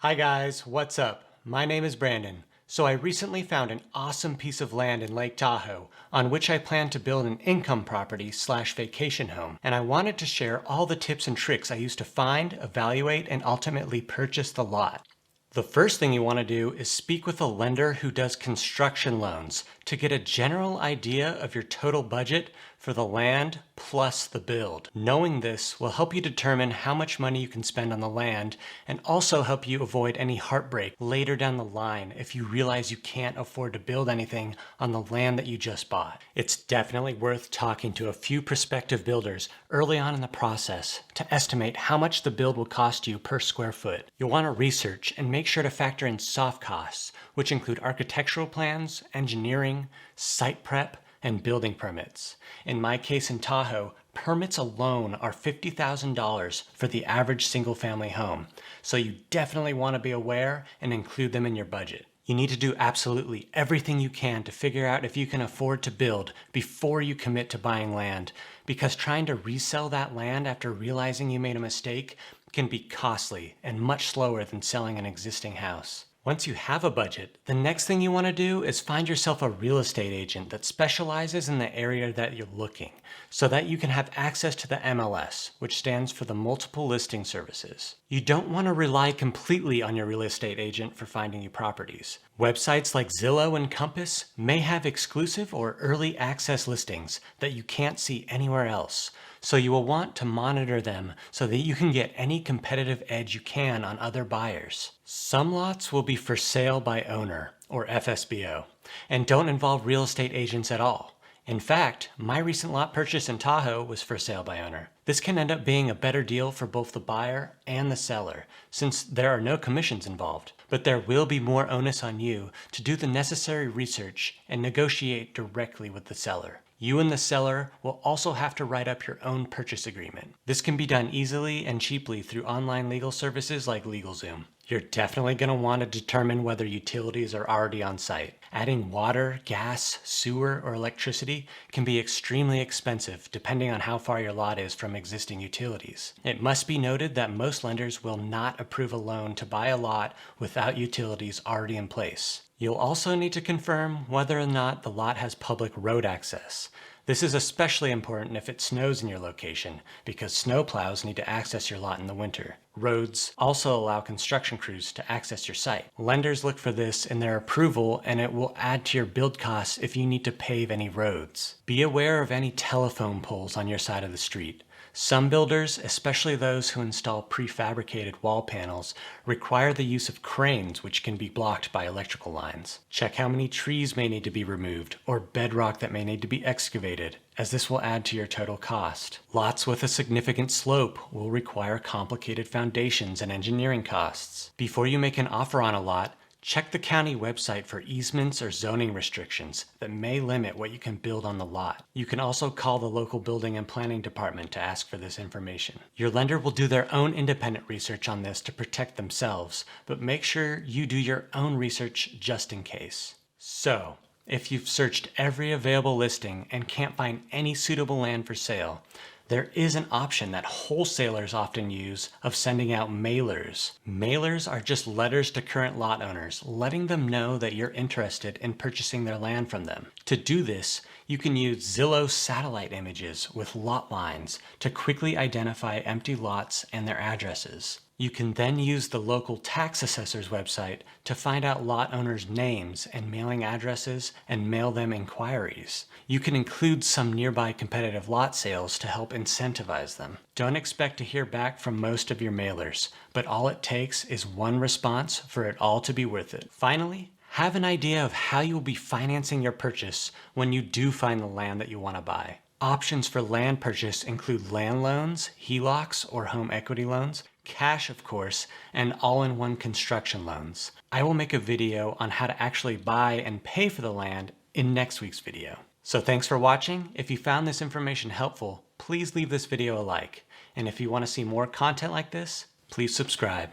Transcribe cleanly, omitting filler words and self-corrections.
Hi guys, what's up? My name is Brandon. So I recently found an awesome piece of land in Lake Tahoe on which I plan to build an income property / vacation home, and I wanted to share all the tips and tricks I used to find, evaluate, and ultimately purchase the lot. The first thing you want to do is speak with a lender who does construction loans to get a general idea of your total budget for the land plus the build. Knowing this will help you determine how much money you can spend on the land and also help you avoid any heartbreak later down the line if you realize you can't afford to build anything on the land that you just bought. It's definitely worth talking to a few prospective builders early on in the process to estimate how much the build will cost you per square foot. You'll want to research and make sure to factor in soft costs, which include architectural plans, engineering, site prep, and building permits. In my case in Tahoe, permits alone are $50,000 for the average single-family home, so you definitely want to be aware and include them in your budget. You need to do absolutely everything you can to figure out if you can afford to build before you commit to buying land, because trying to resell that land after realizing you made a mistake can be costly and much slower than selling an existing house. Once you have a budget, the next thing you want to do is find yourself a real estate agent that specializes in the area that you're looking, so that you can have access to the MLS, which stands for the Multiple Listing Services. You don't want to rely completely on your real estate agent for finding you properties. Websites like Zillow and Compass may have exclusive or early access listings that you can't see anywhere else, so you will want to monitor them so that you can get any competitive edge you can on other buyers. Some lots will be for sale by owner, or FSBO, and don't involve real estate agents at all. In fact, my recent lot purchase in Tahoe was for sale by owner. This can end up being a better deal for both the buyer and the seller, since there are no commissions involved. But there will be more onus on you to do the necessary research and negotiate directly with the seller. You and the seller will also have to write up your own purchase agreement. This can be done easily and cheaply through online legal services like LegalZoom. You're definitely going to want to determine whether utilities are already on site. Adding water, gas, sewer, or electricity can be extremely expensive depending on how far your lot is from existing utilities. It must be noted that most lenders will not approve a loan to buy a lot without utilities already in place. You'll also need to confirm whether or not the lot has public road access. This is especially important if it snows in your location, because snowplows need to access your lot in the winter. Roads also allow construction crews to access your site. Lenders look for this in their approval, and it will add to your build costs if you need to pave any roads. Be aware of any telephone poles on your side of the street. Some builders, especially those who install prefabricated wall panels, require the use of cranes, which can be blocked by electrical lines. Check how many trees may need to be removed or bedrock that may need to be excavated, as this will add to your total cost. Lots with a significant slope will require complicated foundations and engineering costs. Before you make an offer on a lot, check the county website for easements or zoning restrictions that may limit what you can build on the lot. You can also call the local building and planning department to ask for this information. Your lender will do their own independent research on this to protect themselves, but make sure you do your own research just in case. So, if you've searched every available listing and can't find any suitable land for sale, there is an option that wholesalers often use of sending out mailers. Mailers are just letters to current lot owners, letting them know that you're interested in purchasing their land from them. To do this, you can use Zillow satellite images with lot lines to quickly identify empty lots and their addresses. You can then use the local tax assessor's website to find out lot owners' names and mailing addresses and mail them inquiries. You can include some nearby competitive lot sales to help incentivize them. Don't expect to hear back from most of your mailers, but all it takes is one response for it all to be worth it. Finally, have an idea of how you will be financing your purchase when you do find the land that you want to buy. Options for land purchase include land loans, HELOCs or home equity loans, cash of course, and all-in-one construction loans. I will make a video on how to actually buy and pay for the land in next week's video. So thanks for watching. If you found this information helpful, please leave this video a like. And if you want to see more content like this, please subscribe.